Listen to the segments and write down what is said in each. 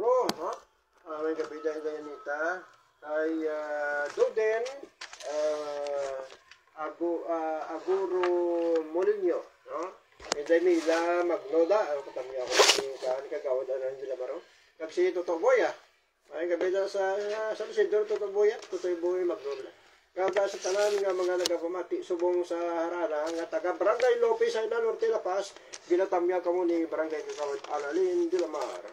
ko, ha? May gabi dahil nita ay Duden Aguro Molinyo, no? Hindi nila magnoda, katami ako ng kagawad na nila baro. Kasi totoo boy, ay gabi na sa Sidor, totoo boy magnoda. Kada sa tanan nga mga nagapamati subong sa harana nga taga Barangay Lopez ay na Norte La Paz, ginatamya kamo ni Barangay Kagawad Alalin de la Mar.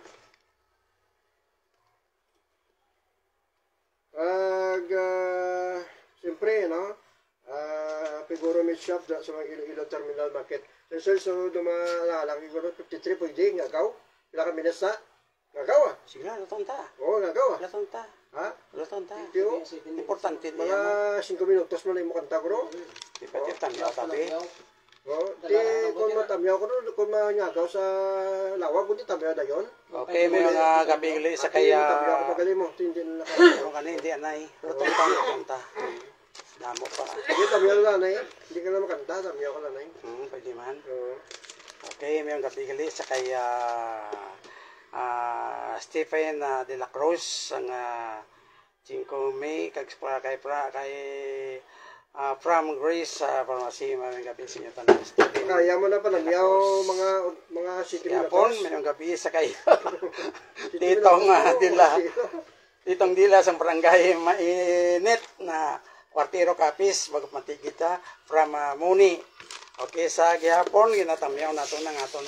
Siyempre, no? Siguro may shop sa mga Iloilo Terminal Market. So, dumalala, siguro 53 pwede, ngagaw. Pila kami nasa, ngagaw Sige, latong ta. Oo, ngagaw Latong ta. Ha? Latong ta. Tiyo? Importante din Mga 5 minutos mo na yung makanta ko, no? Di pa tamyaw tabi. Oo, kung matamyaw ko, kung manyagaw sa lawag, kundi tamyaw na yun. Okay, may mga gabi sa kaya... Tamyaw ko pagaling mo, hindi na Ano ka na, hindi anay. Latong ta. Damo pa. Hindi, tamyaw na na Hindi ka na makanta, tamyaw ka na na Pwede man. Oo. Okay, may mga gabi sa kaya... Stephen de la Cruz ang 5 May kay from Greece Pharmacy mga gabi sa inyo tanan Stephen. Kaya mo na pa namyaw mga city Yapon may gabi sa kay Titong Dila sa barangay mainit na kwartero kapis bago matigita from Muni. Okay, sa gihapon ginatamyaw nato ng aton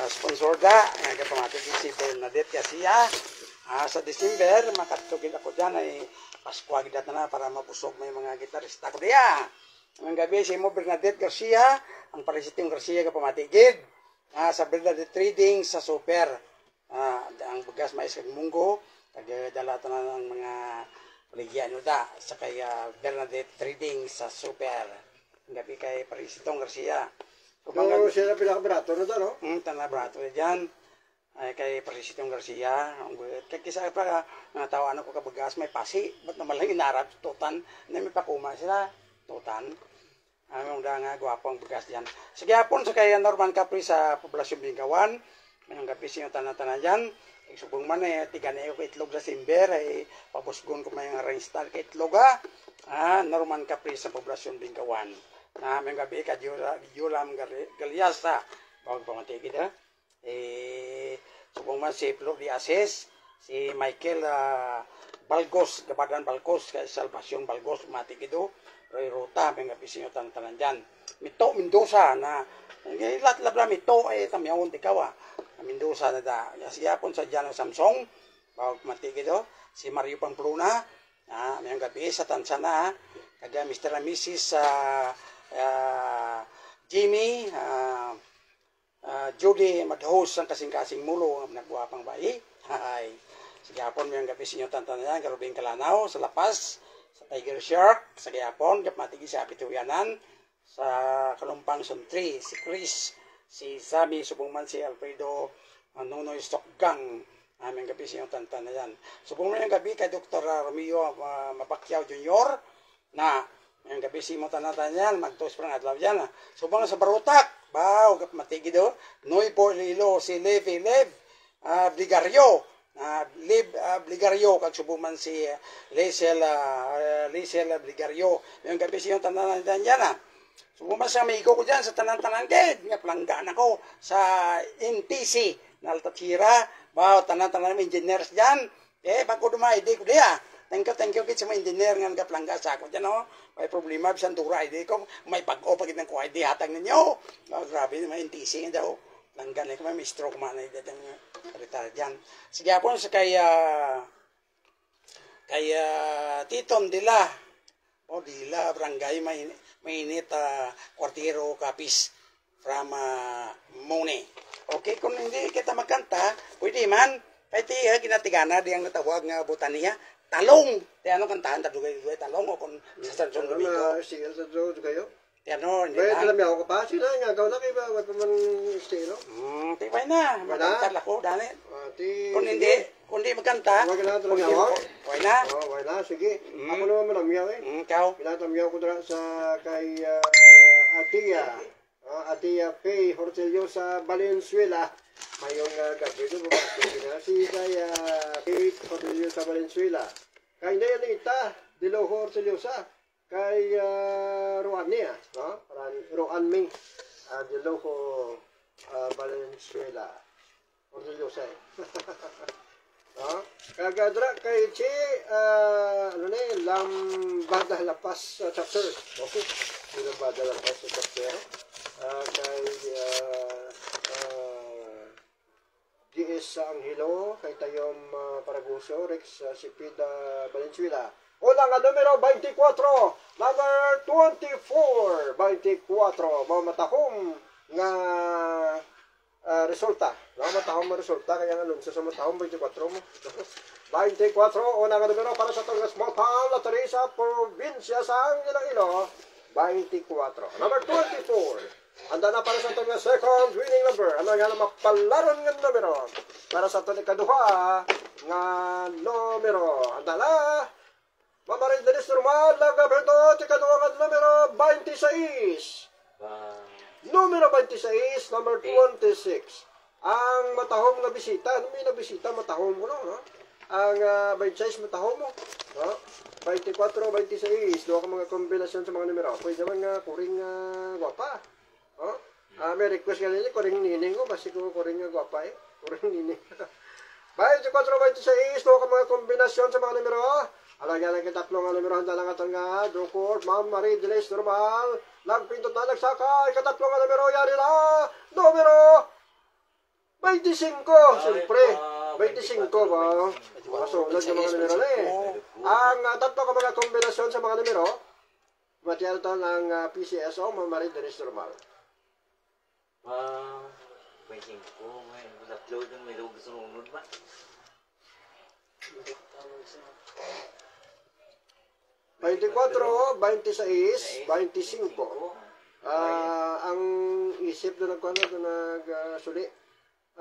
sponsor da nga kapamatig si Bernadette Garcia sa December makatugid ako dyan ay Pasko agad na para mapusog may mga gitarista ko diya. Ang gabi si mo Bernadette Garcia ang Parisiting Garcia kapamatigid sa Bernadette Trading sa Super ang bugas mais kag munggo tagadala tanan ng mga Ligyan da sa kay Bernadette Trading sa Super. Ang gabi kay Parisitong Garcia. So, sila pinaka-brato na to, no? Tanah brato dyan. Ay kay Parisitong Garcia. Kaya kisa pa natawaan ako kabagas may pasi. Ba't naman lang inarap tutan. Na may pakuma sila. Tutan. Ang nga gwapong bagas dyan. Sige hapon sa kay Norman Capri sa Poblasyon Bingkawan. Mayroong gabi siya tanan-tanan dyan. Subong man tiga na ko itlog sa simber ay pabusgon ko may rainstar ka itlog Norman Capri sa Poblasyon Bingkawan. May gabi ka Yulam Galiasa bawag pamatigid subong man si Flo Diases si Michael Balgos Gabadan Balgos kay Salvacion Balgos matigido Roy Ruta may gabi sinyo tanan dyan Mito Mendoza na lahat-labla mito tamyawon tikawa Mendoza na da. Siyapon sa Jano Samsung. Bawag matigid si Mario Pamplona. Mayang gabi sa Tansana. Kaga Mr. and Mrs. Jimmy. Judy Madhos ang kasing-kasing mulo. Nagwapang bayi. Siyapon mayang gabi sinyo tantanan. Karubing Kalanaw sa Lapas. Sa Tiger Shark. Sa Giyapon. Matigid sa Apituyanan. Sa Kalumpang Suntri. Si Chris. Si Sammy Subungman, si Alfredo Nonoy Stockgang. Aming gabi siya yung tantan na yan. Subungman yung gabi kay Dr. Romeo Mapacquiao Jr. na yung gabi siya yung tantan yan. Magtos parang adlaw yan. Subungman sa Barutak. Baw, matigid Noy Porlilo, si Lev Bligario. Bligario, kag subungman si Liesel Bligario. Yung gabi siya yung tantan yan So, sa amigo ko dyan sa tanan-tanan ged. Nga pelanggan ako sa NTC na Altatira. Wow, tanan-tanan engineers dyan. Bago ID ko diya. Thank you kit sa mga engineer nga nagapelangga sa ako dyan. May problema, bisan tura ID ko. May pag-o pagit ng ko ID hatag ninyo. Grabe, mga NTC nga daw. Pelanggan na ko, may stroke man na idad ang retard dyan. Sige po sa kay Titon Dila. Dila, barangay, mainit, kwartero, kapis, from Mone. Okay, kung hindi kita magkanta, pwede man. Pwede, ginatigana, diyang natawag nga botaniya, talong. Tiyan ano kantahan, tadugay-dugay talong, o kung sa San Domingo. Sige, sa San kayo? Tiyan ano, hindi ba? na. Alam niya ako pa, sila nga, gaw na kayo ba? Wag naman estilo? Tipay na, magkantar ako, dali. Kung hindi magkanta, wag na talaga ako? Why na? Why na, sige. Ako naman manamyaw Ikaw? Pinatamyaw ko dra sa kay Atia Faye Hortelio sa Valenzuela. Mayong gabi ko bumati na si kaya Kate Cornelio sa Valenzuela. Kay Neonita de Lojo Orceliosa. Kay Ruania, no? Ruan Ming de Lojo Valenzuela. Orceliosa eh. No? Kagadra kay Che Lambada Lapas chapter. Okay. Lambada Lapas chapter. Kay GS Anghelo, kay Tayom Paraguso, Rex Sipida Valenzuela. Una nga numero 24, number 24, 24, mamatahom nga resulta. Mamatahom nga resulta, kaya nga lunsa sa matahom 24 mo. 24, una nga numero para sa itong small town lottery sa probinsya sa Iloilo, 24. Number 24. Anda na para sa itong second winning number. Ano nga na mapalaron ng numero. Para sa itong ikaduha nga numero. Anda na. Mamarin Dennis Normal. Lagaberto. Ikaduha nga numero 26. Numero 26. Number 26. Ang matahong na bisita. Ano may na bisita? Matahong mo, no? Ang 26 matahong mo. No? 24, 26. Doon ka mga kombinasyon sa mga numero. Pwede naman nga kuring guwapa. Oh, may request ka nila, kuring nining ko, basi ko kuring nga gwapa eh. Kuring nining. 24, 26, doon ka mga kombinasyon sa mga numero. Alagyan lang kita tatlong numero, handa lang ito nga. Dukor, Ma'am Marie Delis Normal. Nagpintot na nagsaka, ikatatlong numero, yari na. Numero 25, siyempre. 25 ba? Masunod yung mga numero na eh. Ang tatlo ka mga kombinasyon sa mga numero, matiyal ito ng PCSO, Ma'am Marie Delis Normal. 25 ko, may upload ng may gusto nunod ba? 24, 26, 25. Ang isip doon nagsuli.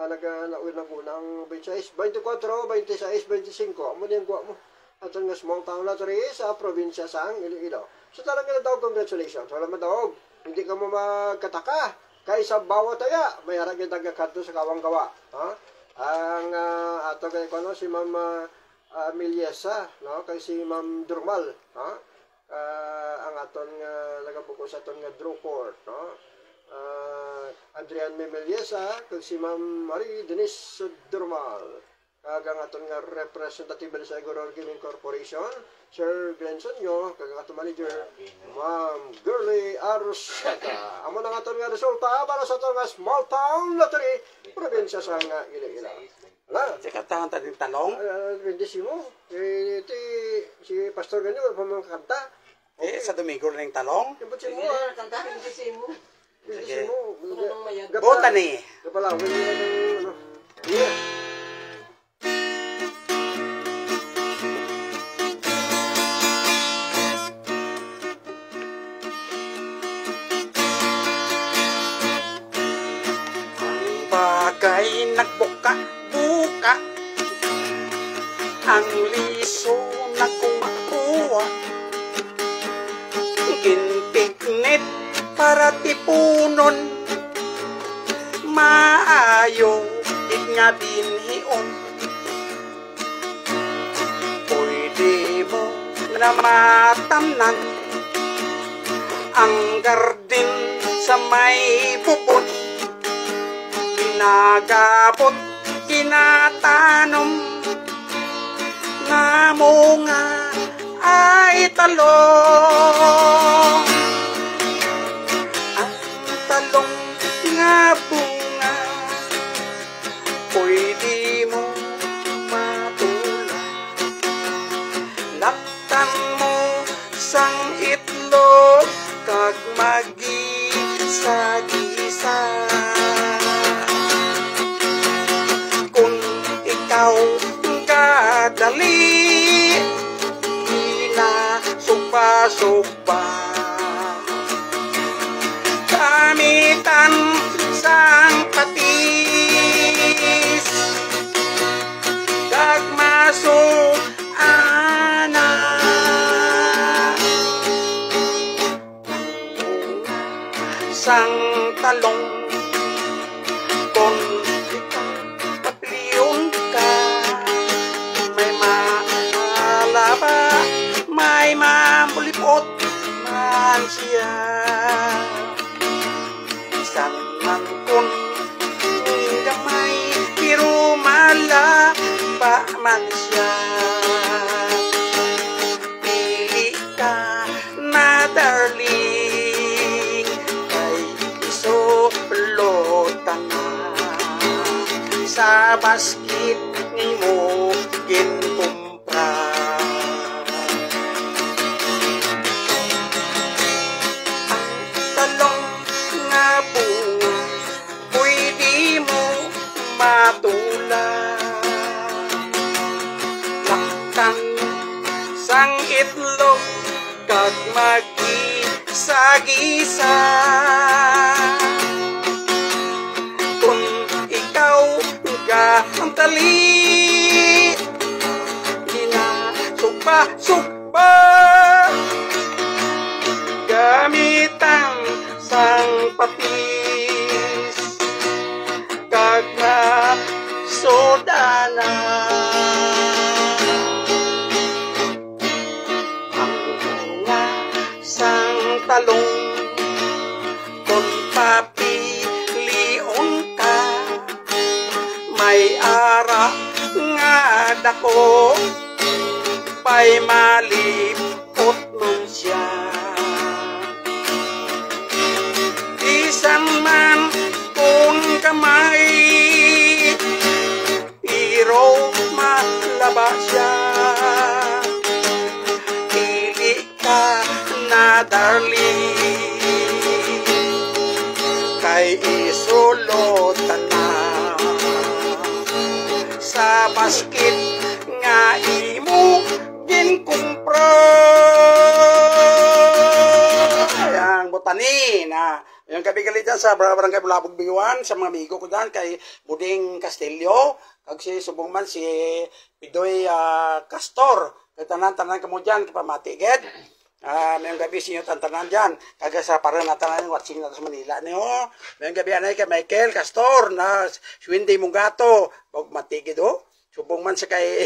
Nag-unang 26, 24, 26, 25. Amo din kuha mo. At ang small town lottery sa probinsya sang Iloilo. So talaga na daw, congratulations. Wala madawag. Hindi ka mo magkataka. Kaysa bawat taya, may harag yung tagakanto sa kawang-gawa. Ang ato kay kono si Ma'am Miliesa, no? Kay si Ma'am Durmal, no? Ang aton nga nagabuko sa aton nga draw court, no? Adrian Miliesa, kay si Ma'am Marie Denise Durmal. Kagang aton nga representative sa Igoror Gaming Corporation, Sir Glenson nyo, kagang aton manager, Ma'am Girly Aroseta. Amo na aton nga resulta para sa aton nga small town lottery, probinsya sa nga Iloilo. Wala. Sikat tangan tayong talong. Bendisimo. Si Pastor ganyan, wala pa kanta. Sa Domingo na yung talong. Bendisimo. Bendisimo. Bendisimo. Bota ni. Kapala, yeah. Bagay nagbuka-buka, ang liso na kumakuha, kinpiknit para tipunon, maayo di nga binhion. Pwede mo na matamnan ang gardin sa may bubot, kinagapot, kinatanom, nga munga ay talong. Ang talong nga bunga, pwede mo matula. Laktan mo sang itlog, kag magisa-gisa. Ikaw kadali, inasukba-sukba, gamitan sang patis, kagmasok ana. Sang talong kon bisan man kun gamay pero malaba man siya. Pili ka na darling kay isulutan na sa basket mo ginkumpra. Ang talong nga bunga pwede mo matula. Laktan sang itlog kag magisa-gisa. Kung ikaw ka ang tali ginasugba-sugba gamitan sang patis kag na sodana. Ang bunga sang talong kung papilion ka may ara nga dako pay malipot man siya. Bisan man kung kamay pero malaba siya. Pili ka na darling kay isulutan na sa basket nga imo ginkumpra. Ayan, botani na yung kabigalit dyan sa Barangay Bulabog Biwan, sa mga amigo ko dyan kay Buding Castillo kag si subong man si Pidoy Castor kay tanan-tanan kamo dyan kapamatiged. Mayong gabi sinyo tantanan dyan kaga sa parang natanan yung watching nato sa Manila niyo. Mayong gabi anay kay Michael Castor na Swindy Mungato og matigid o subong man sa kay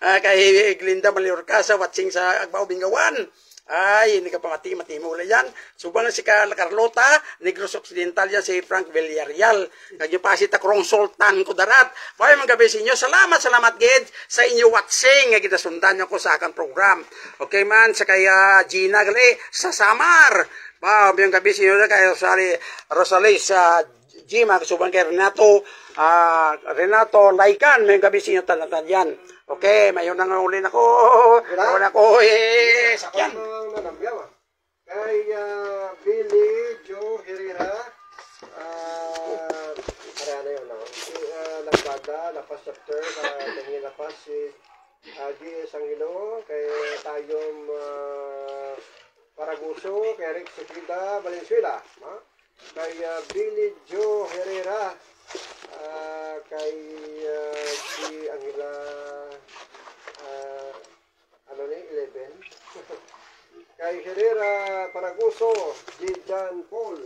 kay Glinda Maliorca sa watching sa Agbaw Bingawan. Ay, hindi ka pa mati mo ulit yan. Subang si Carlota, Negros Occidental yan, si Frank Villarreal. Kaya pa si Takrong Sultan Kudarat. Bye mga gabi sa inyo. Salamat gid sa inyo watching. Nga kitasundan nyo ko sa akong program. Okay man, sa kaya Gina gali sa Samar. Mga gabi sa inyo kay Rosalie sa Gima. Subang kay Renato Laican. Mga gabi sa inyo tanatan yan. Okay, mayon na nga uli na ko. Mayon na ko sakyan. Kay Billy Joe Herrera, marana yun lang. Lagbada, Lapas Chapter, Tangi Lapas, si G.S. Angelo, kay Tayom Paraguso, kay Rick Sefrida Valenzuela, kay Billy Joe Herrera, kay G. Angela, 11, kay Herrera Paraguso, G. John Paul,